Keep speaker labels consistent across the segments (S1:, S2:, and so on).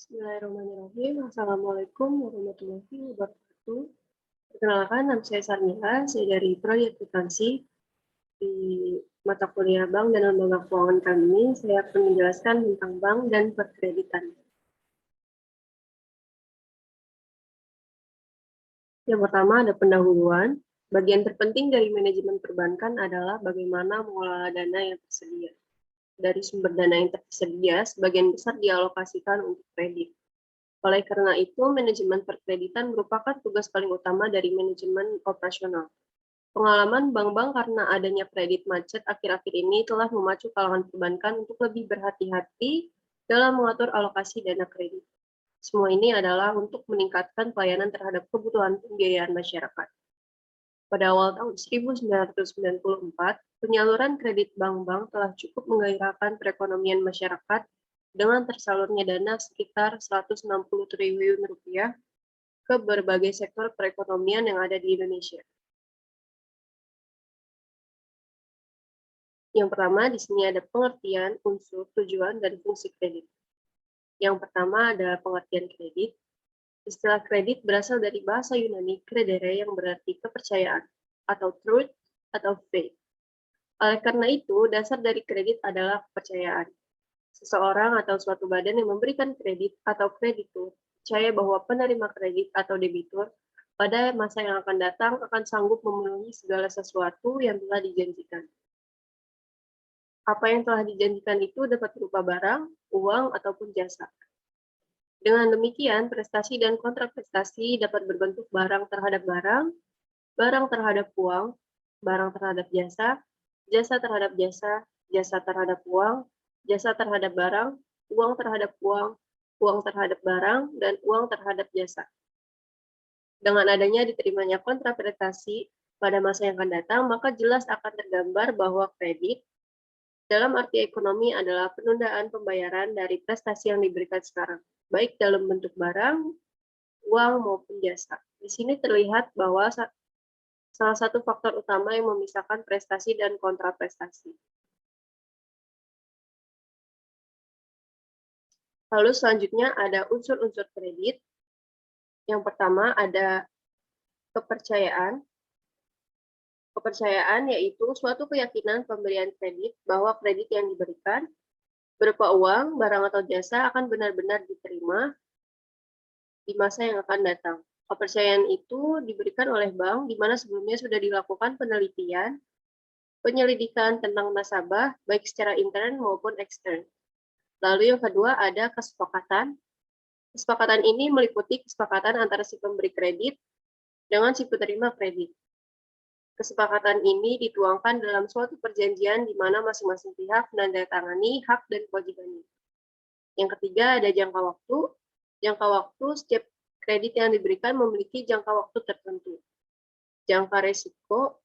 S1: Bismillahirrahmanirrahim. Assalamualaikum warahmatullahi wabarakatuh. Perkenalkan, nama saya Sarmila. Saya dari Prodi Akuntansi di mata kuliah Bank dan Lembaga Keuangan kami. Saya akan menjelaskan tentang bank dan perkreditan. Yang pertama ada pendahuluan. Bagian terpenting dari manajemen perbankan adalah bagaimana mengelola dana yang tersedia. Dari sumber dana yang tersedia, sebagian besar dialokasikan untuk kredit. Oleh karena itu, manajemen perkreditan merupakan tugas paling utama dari manajemen operasional. Pengalaman bank-bank karena adanya kredit macet akhir-akhir ini telah memacu kalangan perbankan untuk lebih berhati-hati dalam mengatur alokasi dana kredit. Semua ini adalah untuk meningkatkan pelayanan terhadap kebutuhan pembiayaan masyarakat. Pada awal tahun 1994, penyaluran kredit bank-bank telah cukup menggairahkan perekonomian masyarakat dengan tersalurnya dana sekitar 160 triliun rupiah ke berbagai sektor perekonomian yang ada di Indonesia. Yang pertama, di sini ada pengertian, unsur, tujuan, dan fungsi kredit. Yang pertama adalah pengertian kredit. Istilah kredit berasal dari bahasa Yunani credere yang berarti kepercayaan, atau truth, atau faith. Oleh karena itu, dasar dari kredit adalah kepercayaan. Seseorang atau suatu badan yang memberikan kredit atau kreditur percaya bahwa penerima kredit atau debitur pada masa yang akan datang akan sanggup memenuhi segala sesuatu yang telah dijanjikan. Apa yang telah dijanjikan itu dapat berupa barang, uang, ataupun jasa. Dengan demikian, prestasi dan kontraprestasi dapat berbentuk barang terhadap barang, barang terhadap uang, barang terhadap jasa, jasa terhadap jasa, jasa terhadap uang, jasa terhadap barang, uang terhadap uang, uang terhadap barang, dan uang terhadap jasa. Dengan adanya diterimanya kontraprestasi pada masa yang akan datang, maka jelas akan tergambar bahwa kredit dalam arti ekonomi adalah penundaan pembayaran dari prestasi yang diberikan sekarang, baik dalam bentuk barang, uang, maupun jasa. Di sini terlihat bahwa salah satu faktor utama yang memisahkan prestasi dan kontraprestasi. Lalu selanjutnya ada unsur-unsur kredit. Yang pertama ada kepercayaan. Kepercayaan yaitu suatu keyakinan pemberian kredit bahwa kredit yang diberikan berupa uang, barang atau jasa akan benar-benar diterima di masa yang akan datang. Kepercayaan itu diberikan oleh bank di mana sebelumnya sudah dilakukan penelitian, penyelidikan tentang nasabah baik secara intern maupun ekstern. Lalu yang kedua ada kesepakatan. Kesepakatan ini meliputi kesepakatan antara si pemberi kredit dengan si penerima kredit. Kesepakatan ini dituangkan dalam suatu perjanjian di mana masing-masing pihak menandatangani hak dan kewajibannya. Yang ketiga ada jangka waktu. Jangka waktu setiap kredit yang diberikan memiliki jangka waktu tertentu. Jangka risiko.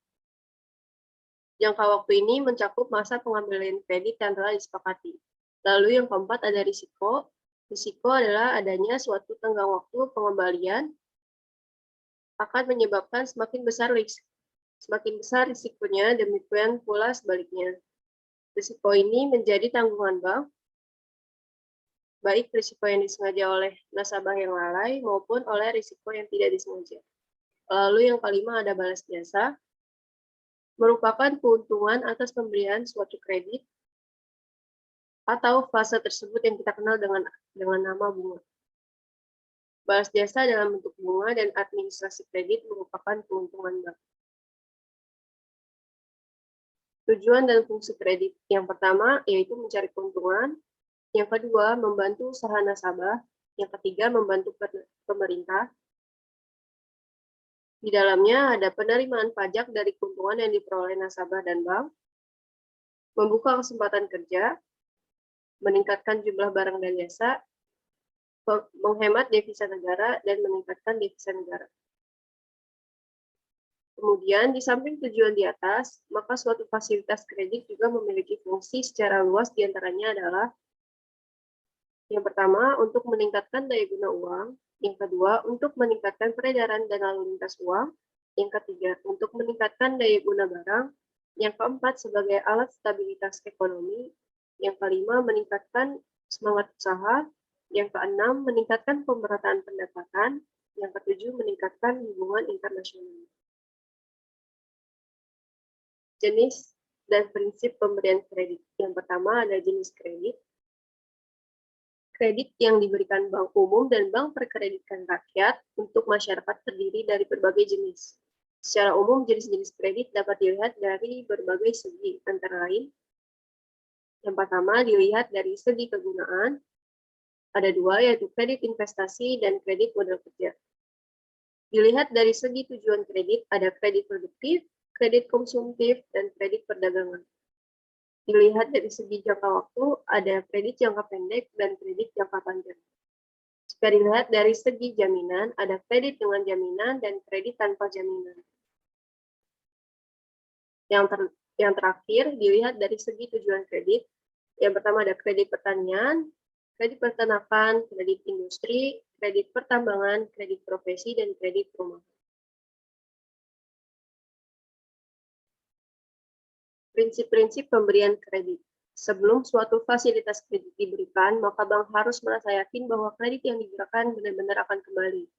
S1: Jangka waktu ini mencakup masa pengambilan kredit yang telah disepakati. Lalu yang keempat ada risiko. Risiko adalah adanya suatu tenggang waktu pengembalian akan menyebabkan semakin besar risikonya, demikian pula sebaliknya. Risiko ini menjadi tanggungan bank, baik risiko yang disengaja oleh nasabah yang lalai maupun oleh risiko yang tidak disengaja. Lalu yang kelima ada balas jasa, merupakan keuntungan atas pemberian suatu kredit atau fase tersebut yang kita kenal dengan nama bunga. Balas jasa dalam bentuk bunga dan administrasi kredit merupakan keuntungan bank. Tujuan dan fungsi kredit yang pertama yaitu mencari keuntungan, yang kedua membantu usaha nasabah, yang ketiga membantu pemerintah. Di dalamnya ada penerimaan pajak dari keuntungan yang diperoleh nasabah dan bank, membuka kesempatan kerja, meningkatkan jumlah barang dan jasa, menghemat devisa negara, dan meningkatkan devisa negara. Kemudian, di samping tujuan di atas, maka suatu fasilitas kredit juga memiliki fungsi secara luas, diantaranya adalah yang pertama, untuk meningkatkan daya guna uang, yang kedua, untuk meningkatkan peredaran dan lalu lintas uang, yang ketiga, untuk meningkatkan daya guna barang, yang keempat, sebagai alat stabilitas ekonomi, yang kelima, meningkatkan semangat usaha, Yang keenam, meningkatkan pemerataan pendapatan. Yang ketujuh, meningkatkan hubungan internasional. Jenis dan prinsip pemberian kredit. Yang pertama ada jenis kredit. Kredit yang diberikan bank umum dan bank perkreditan rakyat untuk masyarakat terdiri dari berbagai jenis. Secara umum, jenis-jenis kredit dapat dilihat dari berbagai segi, antara lain, yang pertama dilihat dari segi kegunaan, ada dua, yaitu kredit investasi dan kredit modal kerja. Dilihat dari segi tujuan kredit, ada kredit produktif, kredit konsumtif, dan kredit perdagangan. Dilihat dari segi jangka waktu, ada kredit jangka pendek dan kredit jangka panjang. Jika dilihat dari segi jaminan, ada kredit dengan jaminan dan kredit tanpa jaminan. Yang terakhir, dilihat dari segi tujuan kredit. Yang pertama ada kredit pertanian, kredit peternakan, kredit industri, kredit pertambangan, kredit profesi, dan kredit rumah. Prinsip-prinsip pemberian kredit. Sebelum suatu fasilitas kredit diberikan, maka bank harus merasa yakin bahwa kredit yang diberikan benar-benar akan kembali.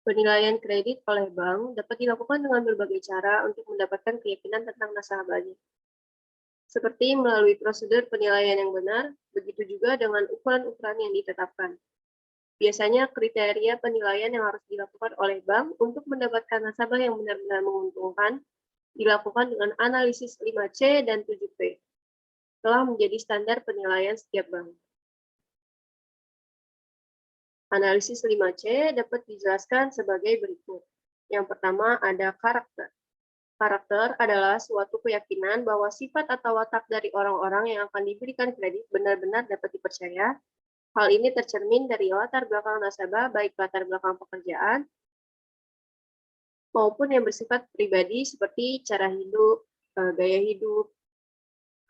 S1: Penilaian kredit oleh bank dapat dilakukan dengan berbagai cara untuk mendapatkan keyakinan tentang nasabahnya. Seperti melalui prosedur penilaian yang benar, begitu juga dengan ukuran-ukuran yang ditetapkan. Biasanya kriteria penilaian yang harus dilakukan oleh bank untuk mendapatkan nasabah yang benar-benar menguntungkan dilakukan dengan analisis 5C dan 7P. Telah menjadi standar penilaian setiap bank. Analisis 5C dapat dijelaskan sebagai berikut. Yang pertama ada karakter. Karakter adalah suatu keyakinan bahwa sifat atau watak dari orang-orang yang akan diberikan kredit benar-benar dapat dipercaya. Hal ini tercermin dari latar belakang nasabah, baik latar belakang pekerjaan maupun yang bersifat pribadi seperti cara hidup, gaya hidup,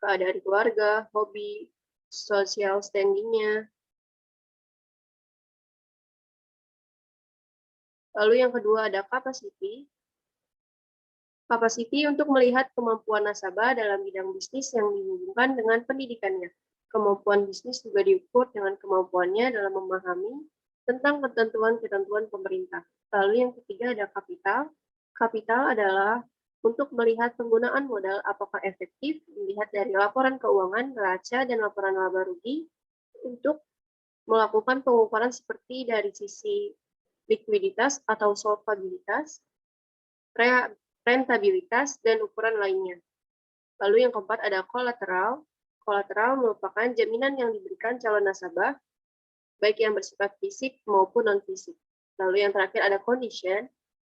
S1: keadaan keluarga, hobi, social standing-nya. Lalu yang kedua ada capacity. Capacity untuk melihat kemampuan nasabah dalam bidang bisnis yang dihubungkan dengan pendidikannya. Kemampuan bisnis juga diukur dengan kemampuannya dalam memahami tentang ketentuan-ketentuan pemerintah. Lalu yang ketiga ada kapital. Kapital adalah untuk melihat penggunaan modal apakah efektif, dilihat dari laporan keuangan, neraca, dan laporan laba rugi, untuk melakukan pengukuran seperti dari sisi likuiditas atau solvabilitas, rentabilitas, dan ukuran lainnya. Lalu yang keempat ada kolateral. Kolateral merupakan jaminan yang diberikan calon nasabah, baik yang bersifat fisik maupun non-fisik. Lalu yang terakhir ada condition.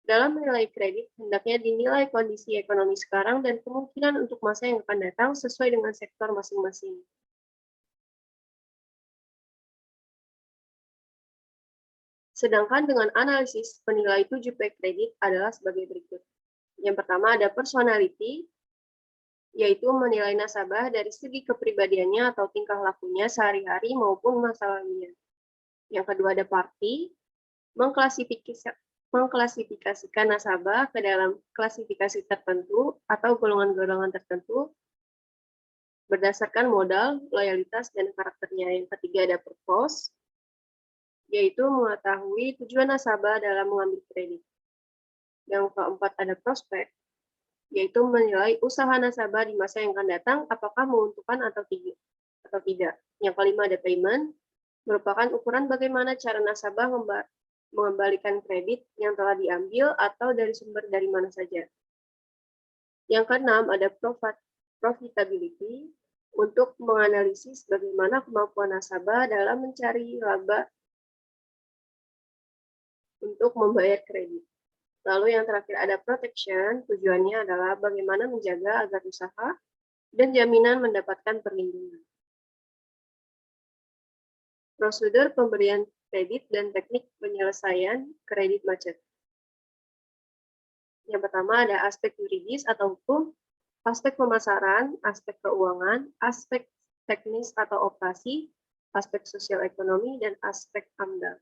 S1: Dalam menilai kredit, hendaknya dinilai kondisi ekonomi sekarang dan kemungkinan untuk masa yang akan datang sesuai dengan sektor masing-masing. Sedangkan dengan analisis penilai 7P kredit adalah sebagai berikut. Yang pertama ada personality, yaitu menilai nasabah dari segi kepribadiannya atau tingkah lakunya sehari-hari maupun masa lalunya. Yang kedua ada party, mengklasifikasikan nasabah ke dalam klasifikasi tertentu atau golongan-golongan tertentu berdasarkan modal, loyalitas, dan karakternya. Yang ketiga ada purpose, yaitu mengetahui tujuan nasabah dalam mengambil kredit. Yang keempat ada prospek, yaitu menilai usaha nasabah di masa yang akan datang apakah menguntungkan atau tidak. Yang kelima ada payment, merupakan ukuran bagaimana cara nasabah mengembalikan kredit yang telah diambil atau dari sumber dari mana saja. Yang keenam ada profitability, untuk menganalisis bagaimana kemampuan nasabah dalam mencari laba untuk membayar kredit. Lalu yang terakhir ada protection, tujuannya adalah bagaimana menjaga agar usaha dan jaminan mendapatkan perlindungan. Prosedur pemberian kredit dan teknik penyelesaian kredit macet. Yang pertama ada aspek yuridis atau hukum, aspek pemasaran, aspek keuangan, aspek teknis atau operasi, aspek sosial ekonomi, dan aspek AMDAL.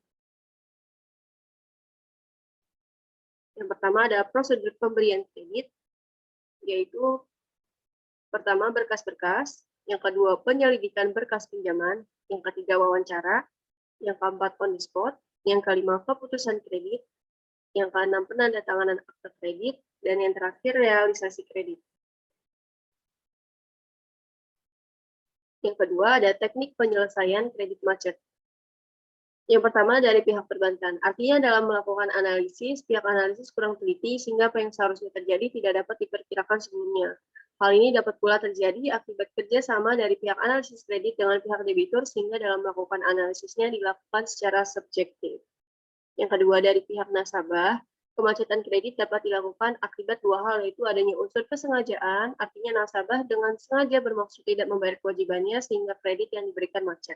S1: Yang pertama ada prosedur pemberian kredit, yaitu pertama berkas-berkas, yang kedua penyelidikan berkas pinjaman, yang ketiga wawancara, Yang keempat, on the spot. Yang kelima, keputusan kredit. Yang keenam, penandatanganan akta kredit. Dan yang terakhir, realisasi kredit. Yang kedua, ada teknik penyelesaian kredit macet. Yang pertama, dari pihak perbankan. Artinya dalam melakukan analisis, pihak analisis kurang teliti sehingga apa yang seharusnya terjadi tidak dapat diperkirakan sebelumnya. Hal ini dapat pula terjadi akibat kerjasama dari pihak analisis kredit dengan pihak debitur sehingga dalam melakukan analisisnya dilakukan secara subjektif. Yang kedua, dari pihak nasabah, kemacetan kredit dapat dilakukan akibat dua hal, yaitu adanya unsur kesengajaan, artinya nasabah dengan sengaja bermaksud tidak membayar kewajibannya sehingga kredit yang diberikan macet.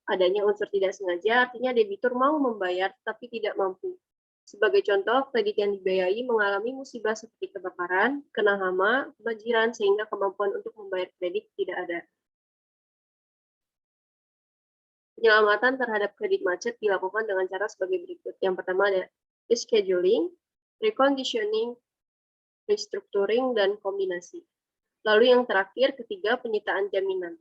S1: Adanya unsur tidak sengaja, artinya debitur mau membayar tapi tidak mampu. Sebagai contoh, kredit yang dibiayai mengalami musibah seperti kebakaran, kena hama, kebanjiran, sehingga kemampuan untuk membayar kredit tidak ada. Penyelamatan terhadap kredit macet dilakukan dengan cara sebagai berikut. Yang pertama ada rescheduling, reconditioning, restructuring, dan kombinasi. Lalu yang terakhir, ketiga, penyitaan jaminan.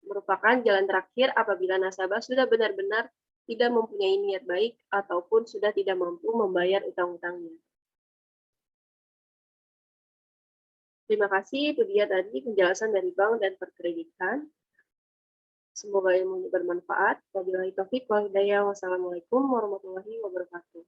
S1: Merupakan jalan terakhir apabila nasabah sudah benar-benar tidak mempunyai niat baik ataupun sudah tidak mampu membayar utang-utangnya. Terima kasih, itu dia tadi penjelasan dari bank dan perkreditan. Semoga ilmunya bermanfaat. Wabillahi taufiq wal hidayah. Wassalamualaikum warahmatullahi wabarakatuh.